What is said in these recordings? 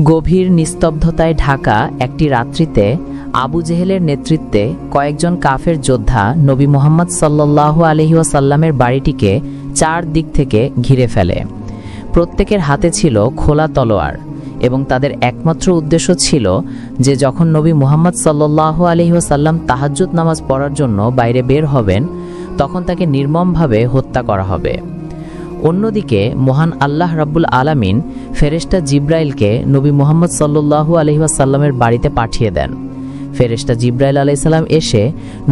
গভীর নিস্তব্ধতায় ঢাকা একটি রাত্রিতে আবু জেহেলের নেতৃত্বে কয়েকজন কাফের যোদ্ধা নবী মুহাম্মদ সাল্লাল্লাহু আলাইহি ওয়াসাল্লামের বাড়িটিকে চারদিক থেকে ঘিরে ফেলে। প্রত্যেকের হাতে ছিল খোলা তলোয়ার এবং তাদের একমাত্র উদ্দেশ্য ছিল যে যখন নবী মুহাম্মদ সাল্লাল্লাহু আলাইহি ওয়াসাল্লাম তাহাজ্জুদ নামাজ পড়ার জন্য বাইরে বের হবেন তখন তাকে নির্মমভাবে হত্যা করা হবে। অন্যদিকে মহান আল্লাহ রাব্বুল আলামিন ফেরেশতা জিব্রাইলকে নবী মুহাম্মদ সাল্লাল্লাহু আলাইহি ওয়াসাল্লামের বাড়িতে পাঠিয়ে দেন। ফেরেশতা জিব্রাইল আলাইহিস সালাম এসে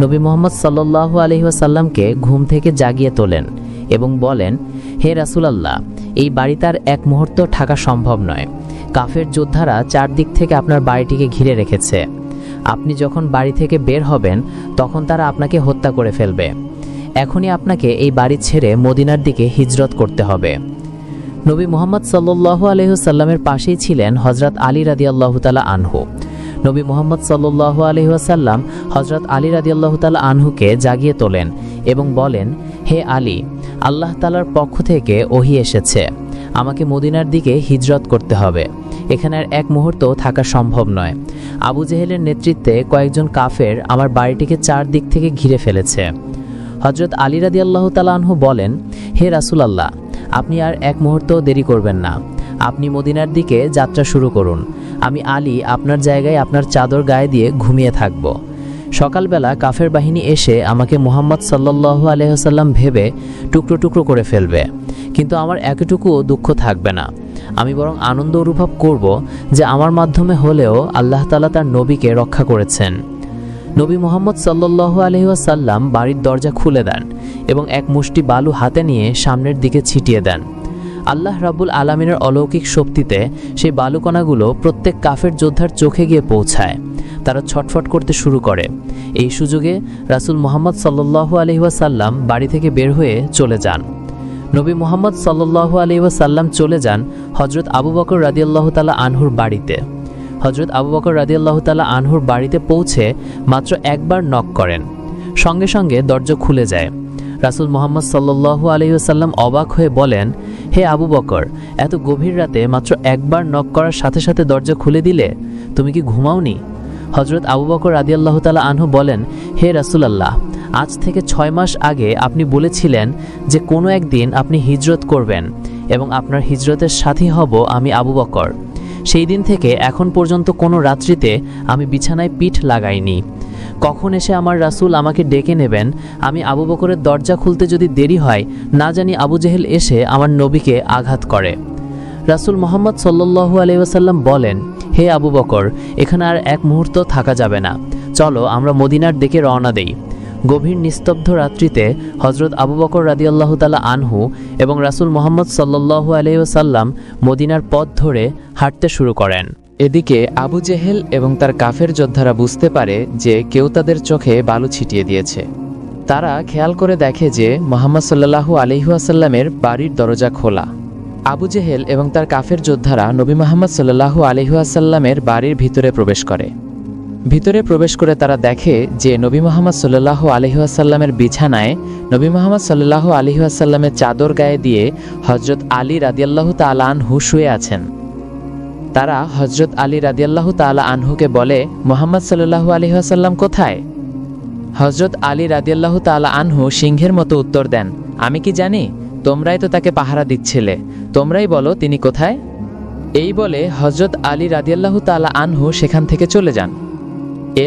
নবী মুহাম্মদ সাল্লাল্লাহু আলাইহি ওয়াসাল্লামকে ঘুম থেকে জাগিয়ে তোলেন এবং বলেন, হে রাসূলুল্লাহ, এই বাড়িতে আর এক মুহূর্ত থাকা সম্ভব নয়। কাফের যোদ্ধারা চারদিক থেকে আপনার বাড়িটিকে ঘিরে রেখেছে। আপনি যখন বাড়ি থেকে বের হবেন তখন তারা আপনাকে হত্যা করে ফেলবে। এখনই আপনাকে এই বাড়ি ছেড়ে মদিনার দিকে হিজরত করতে হবে। নবী মুহাম্মদ সাল্লাল্লাহু আলাইহি ওয়াসাল্লামের পাশেই ছিলেন হযরত আলী রাদিয়াল্লাহু তাআলা আনহু। নবী মুহাম্মদ সাল্লাল্লাহু আলাইহি ওয়াসাল্লাম হযরত আলী রাদিয়াল্লাহু তাআলা আনহুকে জাগিয়ে তোলেন এবং বলেন, হে আলী, আল্লাহ তাআলার পক্ষ থেকে ওহী এসেছে, আমাকে মদিনার দিকে হিজরত করতে হবে। এখানে আর এক মুহূর্ত থাকা সম্ভব নয়। আবু জেহেলের নেতৃত্বে কয়েকজন কাফের আমার বাড়িটিকে চারদিক থেকে ঘিরে ফেলেছে। হযরত আলী রাদিয়াল্লাহু তাআলা আনহু বলেন, হে রাসূলুল্লাহ, আপনি আর এক মুহূর্ত দেরি করবেন না, আপনি মদিনার দিকে যাত্রা শুরু করুন। আমি আলী আপনার জায়গায় আপনার চাদর গায়ে দিয়ে ঘুমিয়ে থাকব। সকালবেলা কাফের বাহিনী এসে আমাকে মুহাম্মদ সাল্লাল্লাহু আলাইহি ওয়াসাল্লাম ভেবে টুকরো টুকরো করে ফেলবে, কিন্তু আমার এতটুকুও দুঃখ থাকবে না। আমি বরং আনন্দ অনুভব করব যে আমার মাধ্যমে হলেও আল্লাহ তাআলা তার নবীকে রক্ষা করেছেন। নবী মুহাম্মদ সাল্লাল্লাহু আলাইহি ওয়াসাল্লাম বাড়ির দরজা খুলে দেন এবং এক মুষ্টি বালু হাতে নিয়ে সামনের দিকে ছিটিয়ে দেন। আল্লাহ রাব্বুল আলামিনের অলৌকিক শক্তিতে সেই বালুকণাগুলো প্রত্যেক কাফের যোদ্ধার চোখে গিয়ে পৌঁছায়। তারা ছটফট করতে শুরু করে। এই সুযোগে রাসূল মুহাম্মদ সাল্লাল্লাহু আলাইহি ওয়াসাল্লাম বাড়ি থেকে বের হয়ে চলে যান। নবী মুহাম্মদ সাল্লাল্লাহু আলাইহি ওয়াসাল্লাম চলে যান হযরত আবু বকর রাদিয়াল্লাহু তাআলা আনহুর বাড়িতে। হযরত আবু বকর রাদিয়াল্লাহু তাআলা আনহুর বাড়িতে পৌঁছে মাত্র একবার নক করেন, সঙ্গে সঙ্গে দরজা খুলে যায়। রাসূল মুহাম্মদ সাল্লাল্লাহু আলাইহি ওয়াসাল্লাম অবাক হয়ে বলেন, হে আবু বকর, এত গভীর রাতে মাত্র একবার নক করার সাথে সাথে দরজা খুলে দিলে, তুমি কি ঘুমাওনি? হযরত আবু বকর রাদিয়াল্লাহু তাআলা আনহু বলেন, হে রাসূলুল্লাহ, আজ থেকে 6 মাস আগে আপনি বলেছিলেন যে কোনো একদিন আপনি হিজরত করবেন এবং আপনার হিজরতের সাথী হব আমি আবু বকর। সেই দিন থেকে এখন পর্যন্ত কোনো রাত্রিতে আমি বিছানায় পিঠ লাগাইনি। কখন এসে আমার রাসূল আমাকে ডেকে নেবেন, আমি আবু বকরের দরজা খুলতে যদি দেরি হয়, না জানি আবু জেহেল এসে আমার নবীকে আঘাত করে। রাসূল মুহাম্মদ সাল্লাল্লাহু আলাইহি ওয়াসাল্লাম বলেন, হে আবু বকর, এখানে আর এক মুহূর্ত থাকা যাবে না, চলো আমরা মদিনার দিকে রওনা দেই। গভীর নিস্তব্ধ রাত্রিতে হযরত আবু বকর রাদিয়াল্লাহু তাআলা আনহু এবং রাসূল মুহাম্মদ সাল্লাল্লাহু আলাইহি ওয়াসাল্লাম মদিনার পথ ধরে হাঁটতে শুরু করেন। এদিকে আবু জেহেল এবং তার কাফের যোদ্ধারা বুঝতে পারে যে কেউ তাদের চোখে বালু ছিটিয়ে দিয়েছে। তারা খেয়াল করে দেখে যে মুহাম্মদ সাল্লাল্লাহু আলাইহি ওয়াসাল্লামের বাড়ির দরজা খোলা। আবু জেহেল এবং তার কাফের যোদ্ধারা নবী মুহাম্মদ সাল্লাল্লাহু আলাইহি ওয়াসাল্লামের বাড়ির ভিতরে প্রবেশ করে। ভিতরে প্রবেশ করে তারা দেখে যে নবী মুহাম্মদ সাল্লাল্লাহু আলাইহি ওয়াসাল্লামের বিছানায় নবী মুহাম্মদ সাল্লাল্লাহু আলাইহি ওয়াসাল্লামের চাদর গায়ে দিয়ে হযরত আলী রাদিয়াল্লাহু তাআলা আনহু শুয়ে আছেন। তারা হযরত আলী রাদিয়াল্লাহু তাআলা আনহুকে বলে, মুহাম্মদ সাল্লাল্লাহু আলাইহি ওয়াসাল্লাম কোথায়? হযরত আলী রাদিয়াল্লাহু তাআলা আনহু সিংহের মতো উত্তর দেন, আমি কি জানি? তোমরাই তো তাকে পাহারা দিচ্ছিলে, তোমরাই বলো তিনি কোথায়। এই বলে হযরত আলী রাদিয়াল্লাহু তাআলা আনহু সেখান থেকে চলে যান।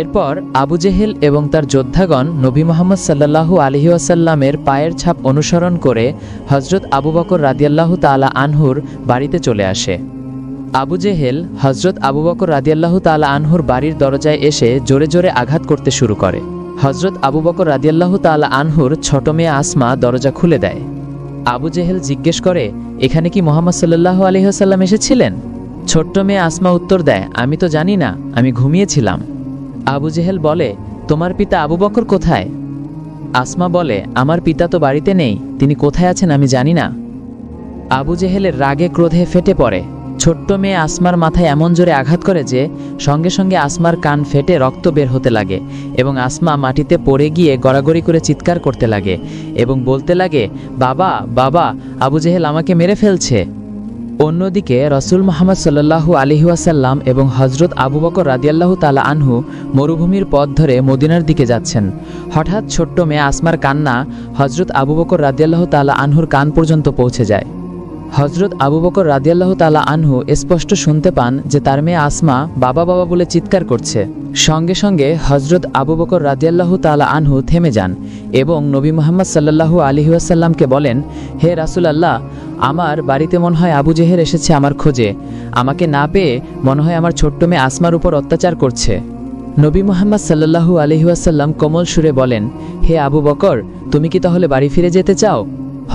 এরপর আবু জেহেল এবং তার যোদ্ধাগণ নবী মুহাম্মদ সাল্লাল্লাহু আলাইহি ওয়াসাল্লামের পায়ের ছাপ অনুসরণ করে হযরত আবু বকর রাদিয়াল্লাহু তাআলা আনহুর বাড়িতে চলে আসে। আবু জেহেল হযরত আবু বকর রাদিয়াল্লাহু তাআলা আনহুর বাড়ির দরজায় এসে জোরে জোরে আঘাত করতে শুরু করে। হযরত আবু বকর রাদিয়াল্লাহু তাআলা আনহুর ছোট মেয়ে আসমা দরজা খুলে দেয়। আবু জেহেল জিজ্ঞেস করে, এখানে কি মুহাম্মদ সাল্লাল্লাহু আলাইহি ওয়াসাল্লাম এসেছিলেন? ছোট্ট মেয়ে আসমা উত্তর দেয়, আমি তো জানি না, আমি ঘুমিয়েছিলাম। আবু জেহেল বলে, তোমার পিতা আবু বকর কোথায়? আসমা বলে, আমার পিতা তো বাড়িতে নেই, তিনি কোথায় আছেন আমি জানি না। আবু জেহেলের রাগে ক্রোধে ফেটে পড়ে। ছোট্ট মেয়ে আসমার মাথায় এমন জোরে আঘাত করে যে সঙ্গে সঙ্গে আসমার কান ফেটে রক্ত বের হতে লাগে এবং আসমা মাটিতে পড়ে গিয়ে গড়াগড়ি করে চিৎকার করতে লাগে এবং বলতে লাগে, বাবা বাবা, আবু জেহেল আমাকে মেরে ফেলছে। অন্যদিকে রসুল মুহাম্মদ সাল্লাল্লাহু আলাইহি ওয়াসাল্লাম এবং হজরত আবু বকর রাদিয়াল্লাহু তাআলা আনহু মরুভূমির পথ ধরে মদিনার দিকে যাচ্ছেন। হঠাৎ ছোট্ট মেয়ে আসমার কান্না হজরত আবু বকর রাদিয়াল্লাহু তাআলা আনহুর কান পর্যন্ত পৌঁছে যায়। হজরত আবু বকর রাদিয়াল্লাহু তাআলা আনহু স্পষ্ট শুনতে পান যে তার মেয়ে আসমা বাবা বাবা বলে চিৎকার করছে। সঙ্গে সঙ্গে হজরত আবু বকর রাদিয়াল্লাহু তাআলা আনহু থেমে যান এবং নবী মুহাম্মদ সাল্লাল্লাহু আলাইহি ওয়াসাল্লামকে বলেন, হে রাসূলুল্লাহ, আমার বাড়িতে মনে হয় আবু জেহেল এসেছে আমার খোঁজে। আমাকে না পেয়ে মনে হয় আমার ছোট্ট মেয়ে আসমার উপর অত্যাচার করছে। নবী মুহাম্মদ সাল্লাল্লাহু আলাইহি ওয়াসাল্লাম কোমল সুরে বলেন, হে আবু বকর, তুমি কি তাহলে বাড়ি ফিরে যেতে চাও?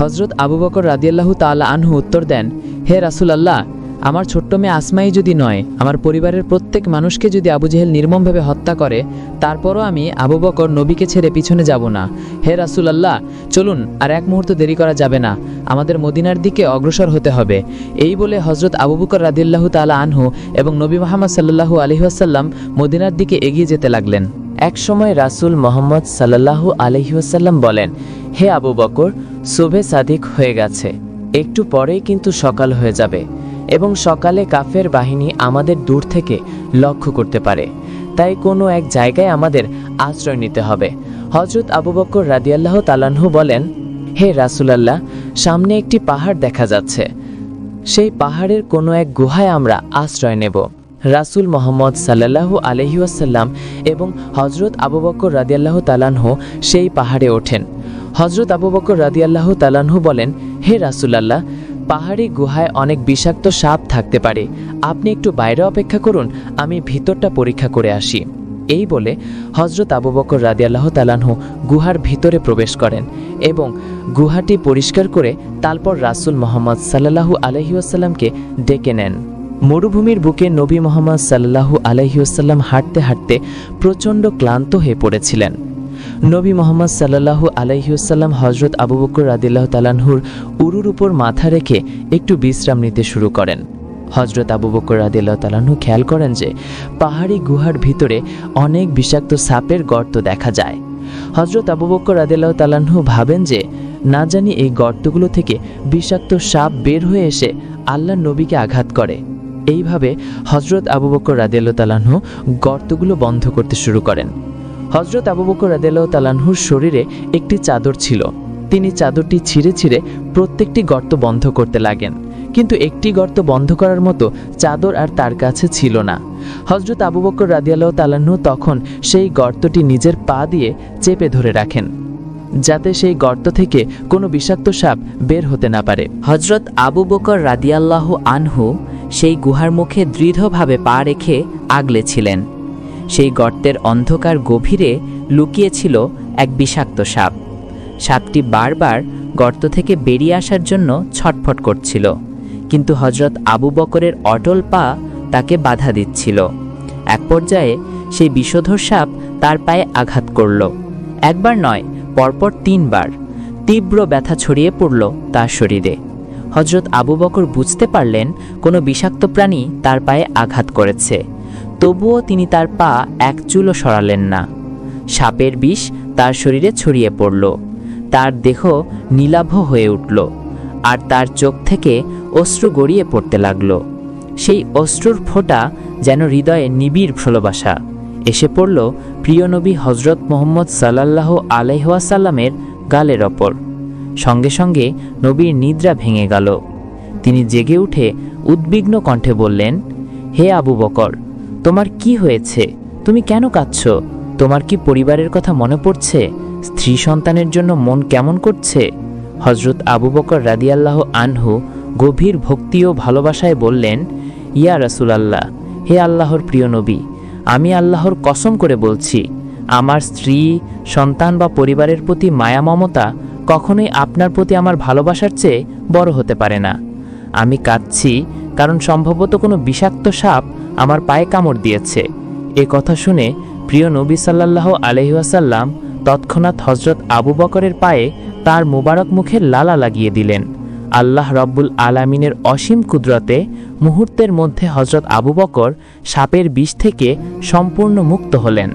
হজরত আবু বকর রাদিয়াল্লাহু তাআলা আনহু উত্তর দেন, হে রাসূলুল্লাহ, আমার ছোট্ট মেয়ে আসমাই যদি নয়, আমার পরিবারের প্রত্যেক মানুষকে যদি আবু জেহেল নির্মমভাবে হত্যা করে, তারপরও আমি আবু বকর নবীকে ছেড়ে পিছনে যাব না। হে রাসূলুল্লাহ, চলুন, আর এক মুহূর্ত দেরি করা যাবে না, আমাদের মদিনার দিকে অগ্রসর হতে হবে। এই বলে হজরত আবু বকর রাদিয়াল্লাহু তাআলা আনহু এবং নবী মুহাম্মদ সাল্লাল্লাহু আলাইহি ওয়াসাল্লাম মদিনার দিকে এগিয়ে যেতে লাগলেন। এক সময় রাসূল মুহাম্মদ সাল্লাল্লাহু আলাইহি ওয়াসাল্লাম বলেন, হে আবু বকর, সুবহে সাদিক হয়ে গেছে, একটু পরেই কিন্তু সকাল হয়ে যাবে এবং সকালে কাফের বাহিনী আমাদের দূর থেকে লক্ষ্য করতে পারে, তাই কোনো এক জায়গায় আমাদের আশ্রয় নিতে হবে। হযরত আবু বকর রাদিয়াল্লাহু তাআলা আনহু বলেন, হে রাসূলুল্লাহ, সামনে একটি পাহাড় দেখা যাচ্ছে, সেই পাহাড়ের কোনো এক গুহায় আমরা আশ্রয় নেব। রাসূল মুহাম্মদ সাল্লাল্লাহু আলাইহি ওয়াসাল্লাম এবং হযরত আবু বকর রাদিয়াল্লাহু তাআলা আনহু সেই পাহাড়ে ওঠেন। হযরত আবু বকর রাদিয়াল্লাহু তাআলা আনহু বলেন, হে রাসূলুল্লাহ, পাহাড়ি গুহায় অনেক বিষাক্ত সাপ থাকতে পারে, আপনি একটু বাইরে অপেক্ষা করুন, আমি ভিতরটা পরীক্ষা করে আসি। এই বলে হযরত আবু বকর রাদিয়াল্লাহু তাআলা আনহু গুহার ভিতরে প্রবেশ করেন এবং গুহাটি পরিষ্কার করে তারপর রাসূল মুহাম্মদ সাল্লাল্লাহু আলাইহি ওয়াসাল্লামকে ডেকে নেন। মরুভূমির বুকে নবী মুহাম্মদ সাল্লাল্লাহু আলাইহি ওয়াসাল্লাম হাঁটতে হাঁটতে প্রচণ্ড ক্লান্ত হয়ে পড়েছিলেন। নবী মুহাম্মদ সাল্লাল্লাহু আলাইহি ওয়াসাল্লাম হযরত আবু বকর রাদিয়াল্লাহু তাআলা আনহুর উরুর উপর মাথা রেখে একটু বিশ্রাম নিতে শুরু করেন। হযরত আবু বকর রাদিয়াল্লাহু তাআলা আনহু খেয়াল করেন যে পাহাড়ি গুহার ভিতরে অনেক বিষাক্ত সাপের গর্ত দেখা যায়। হযরত আবু বকর রাদিয়াল্লাহু তাআলা আনহু ভাবেন যে না জানি এই গর্তগুলো থেকে বিষাক্ত সাপ বের হয়ে এসে আল্লাহর নবীকে আঘাত করে। এইভাবে হযরত আবু বকর রাদিয়াল্লাহু তাআলা আনহু গর্তগুলো বন্ধ করতে শুরু করেন। হযরত আবু বকর রাদিয়াল্লাহু তাআলা আনহুর শরীরে একটি চাদর ছিল, তিনি চাদরটি ছিঁড়ে ছিঁড়ে প্রত্যেকটি গর্ত বন্ধ করতে লাগেন, কিন্তু একটি গর্ত বন্ধ করার মতো চাদর আর তার কাছে ছিল না। হযরত আবু বকর রাদিয়াল্লাহু তাআলা আনহু তখন সেই গর্তটি নিজের পা দিয়ে চেপে ধরে রাখেন, যাতে সেই গর্ত থেকে কোনো বিষাক্ত সাপ বের হতে না পারে। হযরত আবু বকর রাদিয়াল্লাহু আনহু সেই গুহার মুখে দৃঢ়ভাবে পা রেখে আগলে ছিলেন। সেই গর্তের অন্ধকার গভীরে লুকিয়েছিল এক বিষাক্ত সাপ। সাপটি বারবার গর্ত থেকে বেরিয়ে আসার জন্য ছটফট করছিল, কিন্তু হযরত আবু বকরের অটল পা তাকে বাধা দিচ্ছিল। এক পর্যায়ে সেই বিষধর সাপ তার পায়ে আঘাত করল। একবার নয়, পরপর 3 বার। তীব্র ব্যথা ছড়িয়ে পড়ল তার শরীরে। হযরত আবু বকর বুঝতে পারলেন কোনো বিষাক্ত প্রাণী তার পায়ে আঘাত করেছে, তবুও তিনি তার পা এক চুলও সরালেন না। সাপের বিষ তার শরীরে ছড়িয়ে পড়ল, তার দেহ নীলাভ হয়ে উঠল, আর তার চোখ থেকে অশ্রু গড়িয়ে পড়তে লাগল। সেই অশ্রুর ফোঁটা যেন হৃদয়ে নিবিড় ভালোবাসা এসে পড়ল প্রিয় নবী হযরত মুহাম্মদ সাল্লাল্লাহু আলাইহি ওয়াসাল্লামের গালের ওপর। সঙ্গে সঙ্গে নবীর নিদ্রা ভেঙে গেল। তিনি জেগে উঠে উদ্বিগ্ন কণ্ঠে বললেন, হে আবু বকর, তোমার কি হয়েছে? তুমি কেন কাঁদছ? তোমার কি পরিবারের কথা মনে পড়ছে? স্ত্রী সন্তানের জন্য মন কেমন করছে? হযরত আবু বকর রাদিয়াল্লাহু আনহু গভীর ভক্তি ও ভালোবাসায় বললেন, ইয়া রাসূলুল্লাহ, হে আল্লাহর প্রিয় নবী, আমি আল্লাহর কসম করে বলছি, আমার স্ত্রী, সন্তান বা পরিবারের প্রতি মায়া মমতা কখনোই আপনার প্রতি আমার ভালোবাসার চেয়ে বড় হতে পারে না। আমি কাঁদছি কারণ সম্ভবত কোনো বিষাক্ত সাপ আমার পায়ে কামড় দিয়েছে। এ কথা শুনে প্রিয় নবী সাল্লাল্লাহু আলাইহি ওয়াসাল্লাম তৎক্ষণাৎ হযরত আবু বকরের পায়ে তার মুবারক মুখে লালা লাগিয়ে দিলেন। আল্লাহ রব্বুল আলামিনের অসীম কুদরতে মুহূর্তের মধ্যে হযরত আবু বকর সাপের বিষ থেকে সম্পূর্ণ মুক্ত হলেন।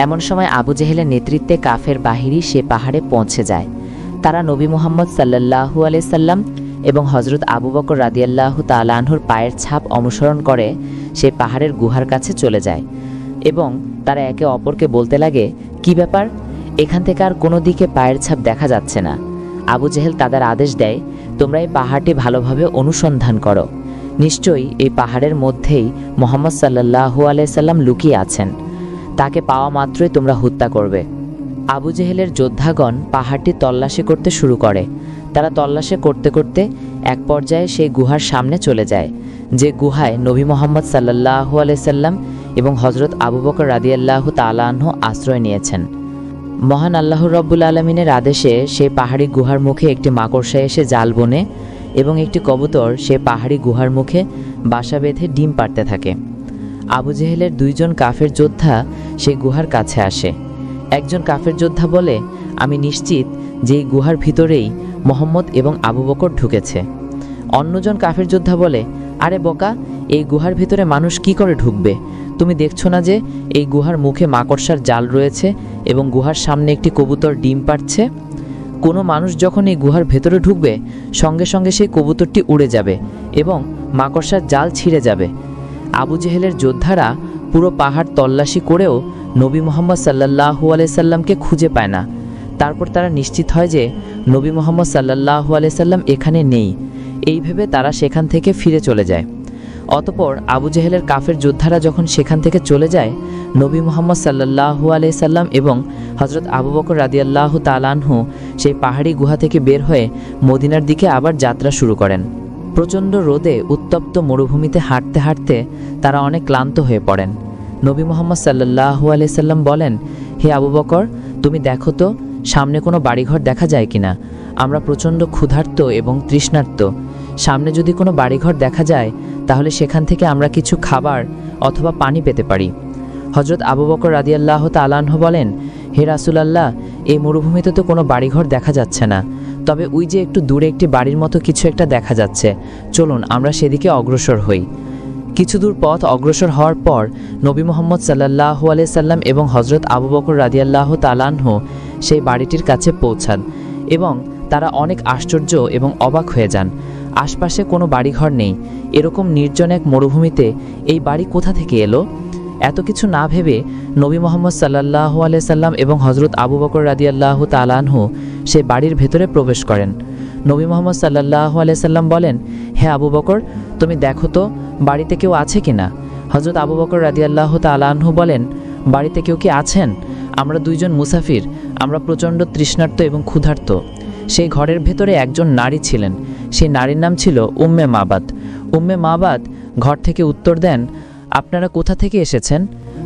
এমন সময় আবু জেহেলের নেতৃত্বে কাফের বাহিনী সে পাহাড়ে পৌঁছে যায়। তারা নবী মুহাম্মদ সাল্লাল্লাহু আলাইহি সাল্লাম এবং হজরত আবু বকর রাদিয়াল্লাহু তাআলা আনহুর পায়ের ছাপ অনুসরণ করে সেই পাহাড়ের গুহার কাছে চলে যায় এবং তারা একে অপরকে বলতে লাগে, কি ব্যাপার, এখান থেকে আর কোনো দিকে পায়ের ছাপ দেখা যাচ্ছে না। আবু জেহেল তাদের আদেশ দেয়, তোমরা এই পাহাড়টি ভালোভাবে অনুসন্ধান করো, নিশ্চয়ই এই পাহাড়ের মধ্যেই মুহাম্মদ সাল্লাল্লাহু আলাইহি সাল্লাম লুকিয়ে আছেন, তাকে পাওয়া মাত্রই তোমরা হত্যা করবে। আবু জেহেলের যোদ্ধাগণ পাহাড়টি তল্লাশি করতে শুরু করে। তারা তল্লাশি করতে করতে এক পর্যায়ে সেই গুহার সামনে চলে যায়, যে গুহায় নবী মুহাম্মদ সাল্লাল্লাহু আলাইহি সাল্লাম এবং হজরত আবু বকর রাদিয়াল্লাহু তাআলা আনহু আশ্রয় নিয়েছেন। মহান আল্লাহ রব্বুল আলমিনের আদেশে সেই পাহাড়ি গুহার মুখে একটি মাকড়সা এসে জাল বোনে এবং একটি কবুতর সেই পাহাড়ি গুহার মুখে বাসা বেঁধে ডিম পাড়তে থাকে। আবু জেহেলের দুইজন কাফের যোদ্ধা সেই গুহার কাছে আসে। একজন কাফের যোদ্ধা বলে, আমি নিশ্চিত যে এই গুহার ভিতরেই মোহাম্মদ এবং আবু বকর ঢুকেছে। অন্যজন কাফের যোদ্ধা বলে, আরে বোকা, এই গুহার ভিতরে মানুষ কি করে ঢুকবে? তুমি দেখছো না যে এই গুহার মুখে মাকড়সার জাল রয়েছে এবং গুহার সামনে একটি কবুতর ডিম পাড়ছে? কোনো মানুষ যখন এই গুহার ভেতরে ঢুকবে সঙ্গে সঙ্গে সেই কবুতরটি উড়ে যাবে এবং মাকড়সার জাল ছিঁড়ে যাবে। আবু জেহেলের যোদ্ধারা পুরো পাহাড় তল্লাশি করেও নবী মুহাম্মদ সাল্লাল্লাহু আলাইহি সাল্লামকে খুঁজে পায় না। তারপর তারা নিশ্চিত হয় যে নবী মুহাম্মদ সাল্লাল্লাহু আলাইহি সাল্লাম এখানে নেই। এই ভেবে তারা সেখান থেকে ফিরে চলে যায়। অতঃপর আবু জেহেলের কাফের যোদ্ধারা যখন সেখান থেকে চলে যায়, নবী মুহাম্মদ সাল্লাল্লাহু আলাইহি সাল্লাম এবং হজরত আবু বকর রাদিয়াল্লাহু তাআলা আনহু সেই পাহাড়ি গুহা থেকে বের হয়ে মদিনার দিকে আবার যাত্রা শুরু করেন। প্রচণ্ড রোদে উত্তপ্ত মরুভূমিতে হাঁটতে হাঁটতে তারা অনেক ক্লান্ত হয়ে পড়েন। নবী মুহাম্মদ সাল্লাল্লাহু আলাইহি সাল্লাম বলেন, হে আবু বকর, তুমি দেখো তো সামনে কোনো বাড়িঘর দেখা যায় কিনা। আমরা প্রচণ্ড ক্ষুধার্ত এবং তৃষ্ণার্ত। সামনে যদি কোনো বাড়িঘর দেখা যায় তাহলে সেখান থেকে আমরা কিছু খাবার অথবা পানি পেতে পারি। হজরত আবু বকর রাদিয়াল্লাহু তাআলা আনহু বলেন, হে রাসূলুল্লাহ, এই মরুভূমিতে তো কোনো বাড়িঘর দেখা যাচ্ছে না, তবে ওই যে একটু দূরে একটি বাড়ির মতো কিছু একটা দেখা যাচ্ছে, চলুন আমরা সেদিকে অগ্রসর হই। কিছু দূর পথ অগ্রসর হওয়ার পর নবী মুহাম্মদ সাল্লাল্লাহু আলাইহি সাল্লাম এবং হজরত আবু বকর রাদিয়াল্লাহু তাআলা আনহু সেই বাড়িটির কাছে পৌঁছান এবং তারা অনেক আশ্চর্য এবং অবাক হয়ে যান। আশপাশে কোনো বাড়িঘর নেই। এরকম নির্জন এক মরুভূমিতে এই বাড়ি কোথা থেকে এলো? এত কিছু না ভেবে নবী মুহাম্মদ সাল্লাল্লাহু আলাইহি সাল্লাম এবং হজরত আবু বকর রাদিয়াল্লাহু তাআলা আনহু সেই বাড়ির ভেতরে প্রবেশ করেন। নবী মুহাম্মদ সাল্লাল্লাহু আলাইহি সাল্লাম বলেন, হে আবু বকর, তুমি দেখো তো বাড়িতে কেউ আছে কিনা। হজরত আবু বকর রাদিয়াল্লাহু তাআলা আনহু বলেন, বাড়িতে কেউ কি আছেন? আমরা দুইজন মুসাফির, আমরা প্রচণ্ড তৃষ্ণার্ত এবং ক্ষুধার্ত। সেই ঘরের ভেতরে একজন নারী ছিলেন। সেই নারীর নাম ছিল উম্মে মাবাদ। উম্মে মাবাদ ঘর থেকে উত্তর দেন, আপনারা কোথা থেকে এসেছেন?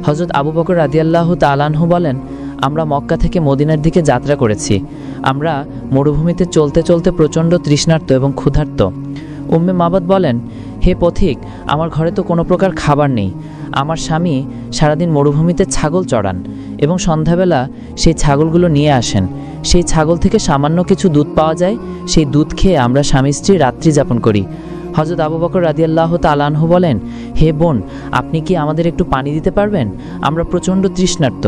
হজরত আবু বকর রাদিয়াল্লাহু তাআলা আনহু বলেন, আমরা মক্কা থেকে মদিনার দিকে যাত্রা করেছি। আমরা মরুভূমিতে চলতে চলতে প্রচণ্ড তৃষ্ণার্ত এবং ক্ষুধার্ত। উম্মে মাবাদ বলেন, হে পথিক, আমার ঘরে তো কোনো প্রকার খাবার নেই। আমার স্বামী সারাদিন মরুভূমিতে ছাগল চড়ান এবং সন্ধ্যাবেলা সেই ছাগলগুলো নিয়ে আসেন। সেই ছাগল থেকে সামান্য কিছু দুধ পাওয়া যায়, সেই দুধ খেয়ে আমরা স্বামী স্ত্রী রাত্রি যাপন করি। হজরত আবু বকর রাদিয়াল্লাহু তাআলা আনহু বলেন, হে বোন, আপনি কি আমাদের একটু পানি দিতে পারবেন? আমরা প্রচণ্ড তৃষ্ণার্ত।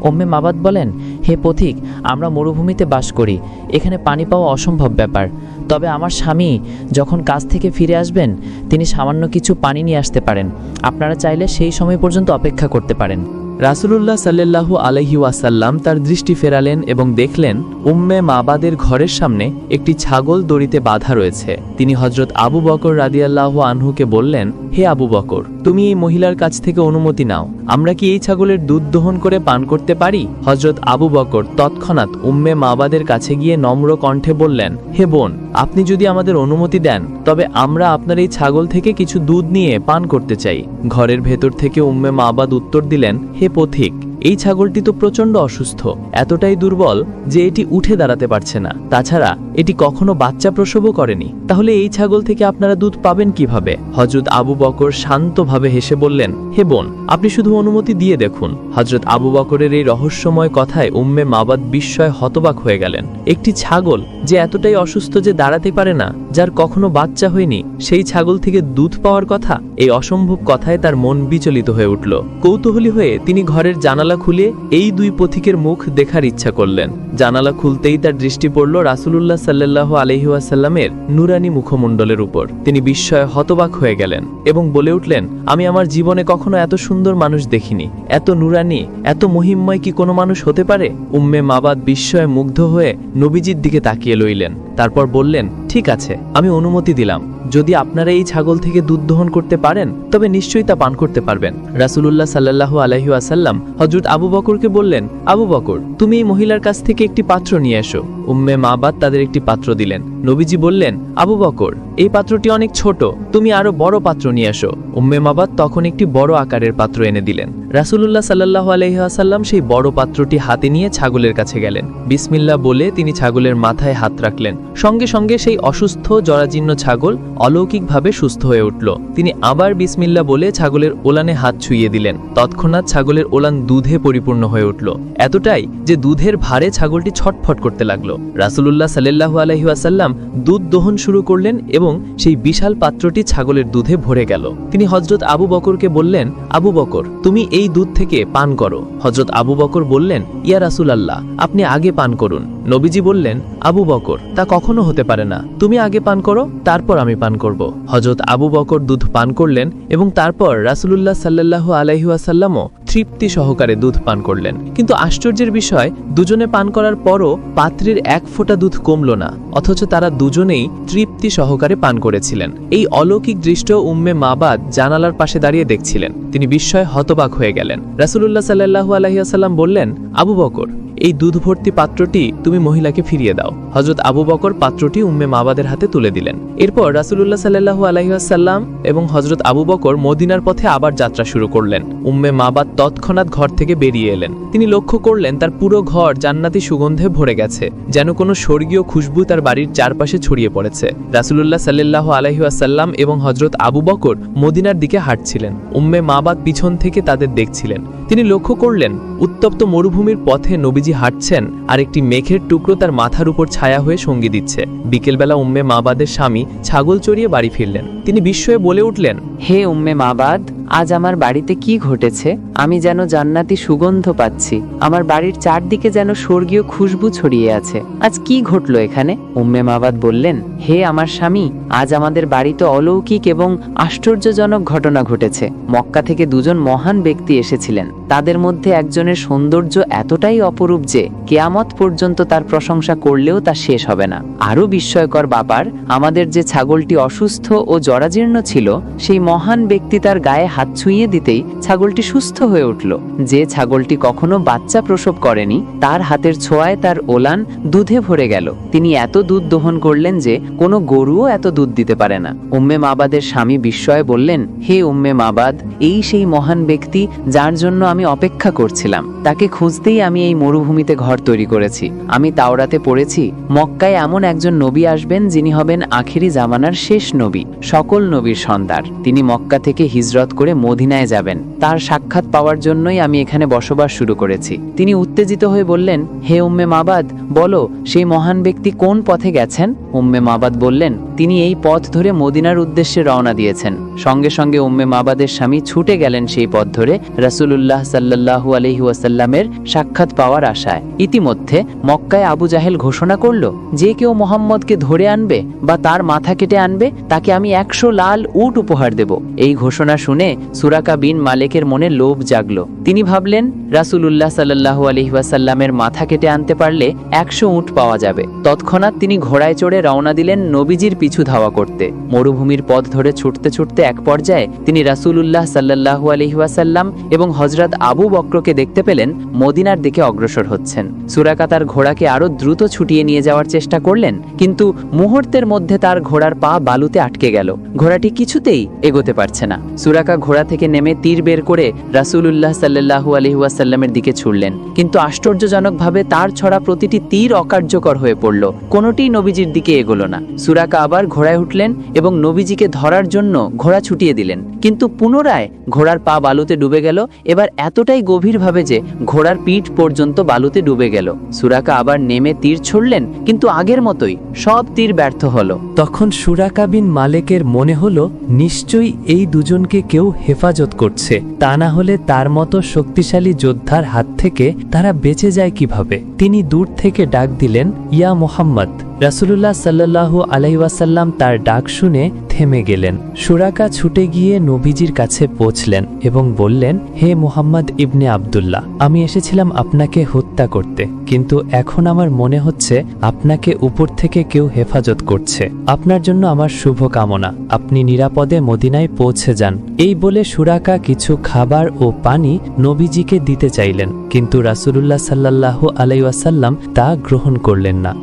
উম্মে মাবাদ বলেন, হে পথিক, আমরা মরুভূমিতে বাস করি, এখানে পানি পাওয়া অসম্ভব ব্যাপার। তবে আমার স্বামী যখন কাজ থেকে ফিরে আসবেন তিনি সামান্য কিছু পানি নিয়ে আসতে পারেন। আপনারা চাইলে সেই সময় পর্যন্ত অপেক্ষা করতে পারেন। রাসূলুল্লাহ সাল্লাল্লাহু আলাইহি ওয়াসাল্লাম তার দৃষ্টি ফেরালেন এবং দেখলেন উম্মে মাবাদের ঘরের সামনে একটি ছাগল দড়িতে বাঁধা রয়েছে। তিনি হযরত আবু বকর রাদিয়াল্লাহু আনহুকে বললেন, হে আবু বকর, তুমি এই মহিলার কাছ থেকে অনুমতি নাও, আমরা কি এই ছাগলের দুধ দহন করে পান করতে পারি? হযরত আবু বকর তৎক্ষণাৎ উম্মে মাবাদের কাছে গিয়ে নম্র কণ্ঠে বললেন, হে বোন, আপনি যদি আমাদের অনুমতি দেন তবে আমরা আপনার এই ছাগল থেকে কিছু দুধ নিয়ে পান করতে চাই। ঘরের ভেতর থেকে উম্মে মাবাদ উত্তর দিলেন, হে পথিক, এই ছাগলটি তো প্রচণ্ড অসুস্থ, এতটাই দুর্বল যে এটি উঠে দাঁড়াতে পারছে না। তাছাড়া এটি কখনো বাচ্চা প্রসবও করেনি, তাহলে এই ছাগল থেকে আপনারা দুধ পাবেন কিভাবে? হযরত আবু বকর শান্তভাবে হেসে বললেন, হে বোন, আপনি শুধু অনুমতি দিয়ে দেখুন। হযরত আবু বকরের এই রহস্যময় কথায় উম্মে মাবাদ বিস্ময়ে হতবাক হয়ে গেলেন। একটি ছাগল যে এতটাই অসুস্থ যে দাঁড়াতে পারে না, যার কখনো বাচ্চা হয়নি, সেই ছাগল থেকে দুধ পাওয়ার কথা? এই অসম্ভব কথায় তার মন বিচলিত হয়ে উঠল। কৌতূহলী হয়ে তিনি ঘরের জানালা জানালা খুলে এই দুই পথিকের মুখ দেখার ইচ্ছা করলেন। জানালা খুলতেই তার দৃষ্টি পড়ল রাসূলুল্লাহ সাল্লাল্লাহু আলাইহি ওয়াসাল্লামের নুরানি মুখমণ্ডলের উপর। তিনি বিস্ময়ে হতবাক হয়ে গেলেন এবং বলে উঠলেন, আমি আমার জীবনে কখনো এত সুন্দর মানুষ দেখিনি। এত নুরানি, এত মহিমময় কি কোনো মানুষ হতে পারে? উম্মে মাবাদ বিস্ময়ে মুগ্ধ হয়ে নবীজির দিকে তাকিয়ে লইলেন। তারপর বললেন, ঠিক আছে, আমি অনুমতি দিলাম। যদি আপনারা এই ছাগল থেকে দুধ দহন করতে পারেন তবে নিশ্চয়ই তা পান করতে পারবেন। রাসূলুল্লাহ সাল্লাল্লাহু আলাইহি ওয়াসাল্লাম হযরত আবু বকরকে বললেন, আবু বকর, তুমি এই মহিলার কাছ থেকে একটি পাত্র নিয়ে এসো। উম্মে মাবাদ তাদের একটি পাত্র দিলেন। নবীজি বললেন, আবু বকর, এই পাত্রটি অনেক ছোট, তুমি আরো বড় পাত্র নিয়ে এসো। উম্মে মাবাদ তখন একটি বড় আকারের পাত্র এনে দিলেন। রাসূলুল্লাহ সাল্লাল্লাহু আলাইহি ওয়াসাল্লাম সেই বড় পাত্রটি হাতে নিয়ে ছাগলের কাছে গেলেন। বিসমিল্লাহ বলে তিনি ছাগলের মাথায় হাত রাখলেন। সঙ্গে সঙ্গে সেই অসুস্থ জরাজীর্ণ ছাগল অলৌকিকভাবে সুস্থ হয়ে উঠল। তিনি আবার বিসমিল্লাহ বলে ছাগলের ওলানে হাত ছুঁয়ে দিলেন। তৎক্ষণাৎ ছাগলের ওলান দুধে পরিপূর্ণ হয়ে উঠল, এতটাই যে দুধের ভারে ছাগলটি ছটফট করতে লাগলো। রাসূলুল্লাহ সাল্লাল্লাহু আলাইহি ওয়াসাল্লাম দুধ দহন শুরু করলেন এবং সেই বিশাল পাত্রটি ছাগলের দুধে ভরে গেল। তিনি হযরত আবু বকরকে বললেন, আবু বকর, তুমি এই দুধ থেকে পান করো। হযরত আবু বকর বললেন, ইয়া রাসূলুল্লাহ, আপনি আগে পান করুন। নবীজি বললেন, আবু বকর, তা কখনো হতে পারে না, তুমি আগে পান করো, তারপর আমি পান করব। হযরত আবু বকর দুধ পান করলেন এবং তারপর রাসূলুল্লাহ সাল্লাল্লাহু আলাইহি ওয়াসাল্লামও তৃপ্তি সহকারে দুধ পান করলেন। কিন্তু আশ্চর্যের বিষয়, দুজনে পান করার পরও পাত্রের এক ফোঁটা দুধ কমল না, অথচ তারা দুজনেই তৃপ্তি সহকারে পান করেছিলেন। এই অলৌকিক দৃশ্য উম্মে মাবাদ জানালার পাশে দাঁড়িয়ে দেখছিলেন। তিনি বিস্ময়ে হতবাক হয়ে গেলেন। রাসূলুল্লাহ সাল্লাল্লাহু আলাইহি ওয়াসাল্লাম বললেন, আবু বকর, এই দুধ ভর্তি পাত্রটি তুমি মহিলাকে ফিরিয়ে দাও। হযরত আবু বকর পাত্রটি উম্মে মাবাদের হাতে তুলে দিলেন। এরপর রাসূলুল্লাহ সাল্লাল্লাহু আলাইহি ওয়াসাল্লাম এবং হযরত আবু বকর মদিনার পথে আবার যাত্রা শুরু করলেন। উম্মে মাবাদ তৎক্ষণাৎ ঘর থেকে বেরিয়ে এলেন। তিনি লক্ষ্য করলেন তার পুরো ঘর জান্নাতি সুগন্ধে ভরে গেছে, যেন কোনো স্বর্গীয় খুশবু তার বাড়ির চারপাশে ছড়িয়ে পড়েছে। রাসূলুল্লাহ সাল্লাল্লাহু আলাইহি ওয়াসাল্লাম এবং হযরত আবু বকর মদিনার দিকে হাঁটছিলেন। উম্মে মাবাদ পিছন থেকে তাদের দেখছিলেন। তিনি লক্ষ্য করলেন উত্তপ্ত মরুভূমির পথে নবীজি হাঁটছেন আর একটি মেঘের টুকরো তার মাথার উপর ছায়া হয়ে সঙ্গী দিচ্ছে। বিকেলবেলা উম্মে মাবাদের স্বামী ছাগল চড়িয়ে বাড়ি ফিরলেন। তিনি বিস্ময়ে বলে উঠলেন, হে উম্মে মাবাদ, আজ আমার বাড়িতে কি ঘটেছে? আমি যেন জান্নাতি সুগন্ধ পাচ্ছি, আমার বাড়ির চারদিকে যেন স্বর্গীয় খুশবু ছড়িয়ে আছে। আজ কি ঘটলো এখানে? উম্মে মাবাদ বললেন, হে আমার স্বামী, আজ আমাদের বাড়িতে অলৌকিক এবং আশ্চর্যজনক ঘটনা ঘটেছে। মক্কা থেকে দুজন মহান ব্যক্তি এসেছিলেন। তাদের মধ্যে একজনের সৌন্দর্য এতটাই অপরূপ যে কিয়ামত পর্যন্ত তার প্রশংসা করলেও তা শেষ হবে না। আরও বিস্ময়কর ব্যাপার, আমাদের যে ছাগলটি অসুস্থ ও জরাজীর্ণ ছিল, সেই মহান ব্যক্তি তার গায়ে হাত ছুঁয়ে দিতেই ছাগলটি সুস্থ হয়ে উঠল। যে ছাগলটি কখনো বাচ্চা প্রসব করেনি, তার হাতের ছোঁয়ায় তার ওলান দুধে ভরে গেল। তিনি এত দুধ দহন করলেন যে কোনো গরুও এত দুধ দিতে পারে না। উম্মে মাবাদের স্বামী বিস্ময়ে বললেন, হে উম্মে মাবাদ, এই সেই মহান ব্যক্তি যার জন্য আমি অপেক্ষা করছিলাম। তাকে খুঁজতেই আমি এই মরুভূমিতে ঘর তৈরি করেছি। আমি তাওরাতে পড়েছি, মক্কায় এমন একজন নবী আসবেন যিনি হবেন আখিরি জামানার শেষ নবী, সকল নবীর সন্তান। তিনি মক্কা থেকে হিজরত করে মদিনায় যাবেন। তার সাক্ষাৎ পাওয়ার জন্যই আমি এখানে বসবাস শুরু করেছি। তিনি উত্তেজিত হয়ে বললেন, হে উম্মে মাবাদ, বলো সেই মহান ব্যক্তি কোন পথে গেছেন? উম্মে মাবাদ বললেন, তিনি এই পথ ধরে মদিনার উদ্দেশ্যে রওনা দিয়েছেন। সঙ্গে সঙ্গে উম্মে মাবাদের স্বামী ছুটে গেলেন সেই পথ ধরে রাসূলুল্লাহ সাল্লাল্লাহু আলাইহি ওয়াসাল্লামের সাক্ষাৎ পাওয়ার আশায়। ইতিমধ্যে মক্কায় আবু জাহেল ঘোষণা করল, যে কেউ মুহাম্মদকে ধরে আনবে বা তার মাথা কেটে আনবে, তাকে আমি 100 লাল উট উপহার দেব। এই ঘোষণা শুনে সুরাকা বিন মালিকের মনে লোভ জাগলো। তিনি ভাবলেন, রাসূলুল্লাহ সাল্লাল্লাহু আলাইহি ওয়াসাল্লামের মাথা কেটে আনতে পারলে 100 উট পাওয়া যাবে। তৎক্ষণাৎ তিনি ঘোড়ায় চড়ে রওনা দিলেন নবীজির পিছু ধাওয়া করতে। মরুভূমির পথ ধরে ছুটতে ছুটতে এক পর্যায়ে তিনি রাসূলুল্লাহ সাল্লাল্লাহু আলাইহি ওয়াসাল্লাম এবং হযরত আবু বকরকে দেখতে পেলেন মদিনার দিকে অগ্রসর হচ্ছেন। সুরাকা তার ঘোড়াকে আরো দ্রুত ছুটিয়ে নিয়ে যাওয়ার চেষ্টা করলেন, কিন্তু মুহূর্তের মধ্যে তার ঘোড়ার পা বালুতে আটকে গেল। ঘোড়াটি কিছুতেই এগোতে পারছে না। সুরাকা ঘোড়া থেকে নেমে তীর বের করে রাসূলুল্লাহ সাল্লাল্লাহু আলাইহি ওয়াসাল্লামের দিকে ছুড়লেন, কিন্তু আশ্চর্যজনকভাবে তার ছড়া প্রতিটি তীর অকার্যকর হয়ে পড়ল। কোনোটি নবীজির দিকে এগোলো না। সুরাকা আবার আবার ঘোড়ায় উঠলেন এবং নবীজিকে ধরার জন্য ঘোড়া ছুটিয়ে দিলেন, কিন্তু পুনরায় ঘোড়ার পা বালুতে ডুবে গেল, এবার এতটাই গভীরভাবে যে ঘোড়ার পিঠ পর্যন্ত বালুতে ডুবে গেল। সুরাকা আবার নেমে তীর ছুড়লেন, কিন্তু আগের মতোই সব তীর ব্যর্থ হলো। তখন সুরাকা বিন মালেকের মনে হলো নিশ্চয়ই এই দুজনকে কেউ হেফাজত করছে, তা না হলে তার মতো শক্তিশালী যোদ্ধার হাত থেকে তারা বেঁচে যায় কিভাবে। তিনি দূর থেকে ডাক দিলেন, ইয়া মুহাম্মদ। রাসূলুল্লাহ সাল্লাল্লাহু আলাইহি ওয়াসাল্লাম তার ডাক শুনে থেমে গেলেন। সুরাকা ছুটে গিয়ে নবীজির কাছে পৌঁছলেন এবং বললেন, হে মুহাম্মদ ইবনে আব্দুল্লাহ, আমি এসেছিলাম আপনাকে হত্যা করতে, কিন্তু এখন আমার মনে হচ্ছে আপনাকে উপর থেকে কেউ হেফাজত করছে। আপনার জন্য আমার শুভ কামনা, আপনি নিরাপদে মদিনায় পৌঁছে যান। এই বলে সুরাকা কিছু খাবার ও পানি নবীজিকে দিতে চাইলেন, কিন্তু রাসূলুল্লাহ সাল্লাল্লাহু আলাইহি ওয়াসাল্লাম তা গ্রহণ করলেন না।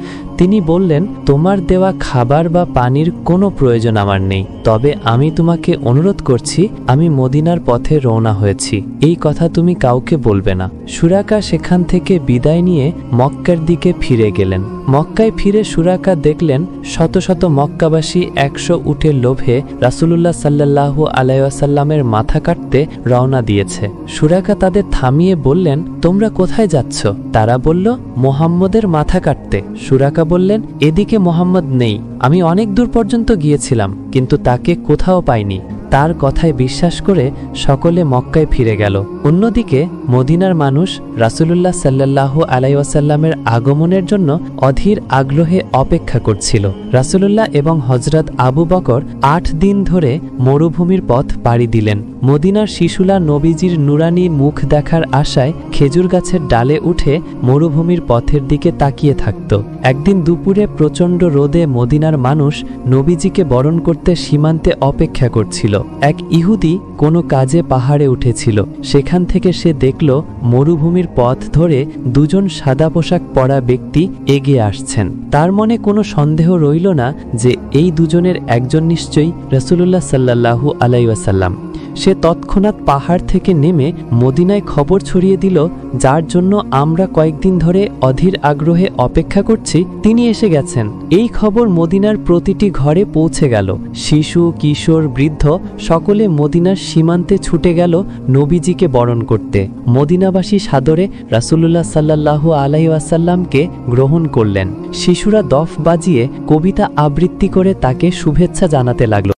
তিনি বললেন, তোমার দেওয়া খাবার বা পানির কোনো প্রয়োজন আমার নেই, তবে আমি তোমাকে অনুরোধ করছি, আমি মদিনার পথে রওনা হয়েছি, এই কথা তুমি কাউকে বলবে না। সুরাকা সেখান থেকে বিদায় নিয়ে মক্কার দিকে ফিরে গেলেন। মক্কায় ফিরে সুরাকা দেখলেন শত শত মক্কাবাসী 100 উটের লোভে রাসূলুল্লাহ সাল্লাল্লাহু আলাইহি ওয়াসাল্লামের মাথা কাটতে রওনা দিয়েছে। সুরাকা তাদের থামিয়ে বললেন, তোমরা কোথায় যাচ্ছ? তারা বলল, মুহাম্মদের মাথা কাটতে। সুরাকা বললেন, এদিকে মুহাম্মদ নেই, আমি অনেক দূর পর্যন্ত গিয়েছিলাম, কিন্তু তাকে কোথাও পাইনি। তার কথায় বিশ্বাস করে সকলে মক্কায় ফিরে গেল। অন্যদিকে মদিনার মানুষ রাসূলুল্লাহ সাল্লাল্লাহু আলাইহি ওয়াসাল্লামের আগমনের জন্য অধীর আগ্রহে অপেক্ষা করছিল। রাসূলুল্লাহ এবং হযরত আবু বকর 8 দিন ধরে মরুভূমির পথ পাড়ি দিলেন। মদিনার শিশুরা নবীজির নুরানি মুখ দেখার আশায় খেজুর গাছের ডালে উঠে মরুভূমির পথের দিকে তাকিয়ে থাকত। একদিন দুপুরে প্রচণ্ড রোদে মদিনার মানুষ নবীজিকে বরণ করতে সীমান্তে অপেক্ষা করছিল। এক ইহুদি কোনো কাজে পাহাড়ে উঠেছিল। সেখান থেকে সে দেখল মরুভূমির পথ ধরে দুজন সাদা পোশাক পরা ব্যক্তি এগিয়ে আসছেন। তার মনে কোনো সন্দেহ রইল না যে এই দুজনের একজন নিশ্চয়ই রাসূলুল্লাহ সাল্লাল্লাহু আলাইহি ওয়াসাল্লাম। সে তৎক্ষণাৎ পাহাড় থেকে নেমে মদিনায় খবর ছড়িয়ে দিল, যার জন্য আমরা কয়েকদিন ধরে অধীর আগ্রহে অপেক্ষা করছি তিনি এসে গেছেন। এই খবর মদিনার প্রতিটি ঘরে পৌঁছে গেল। শিশু, কিশোর, বৃদ্ধ সকলে মদিনার সীমান্তে ছুটে গেল নবীজিকে বরণ করতে। মদিনাবাসী সাদরে রাসূলুল্লাহ সাল্লাল্লাহু আলাইহি ওয়াসাল্লামকে গ্রহণ করলেন। শিশুরা দফ বাজিয়ে কবিতা আবৃত্তি করে তাকে শুভেচ্ছা জানাতে লাগল।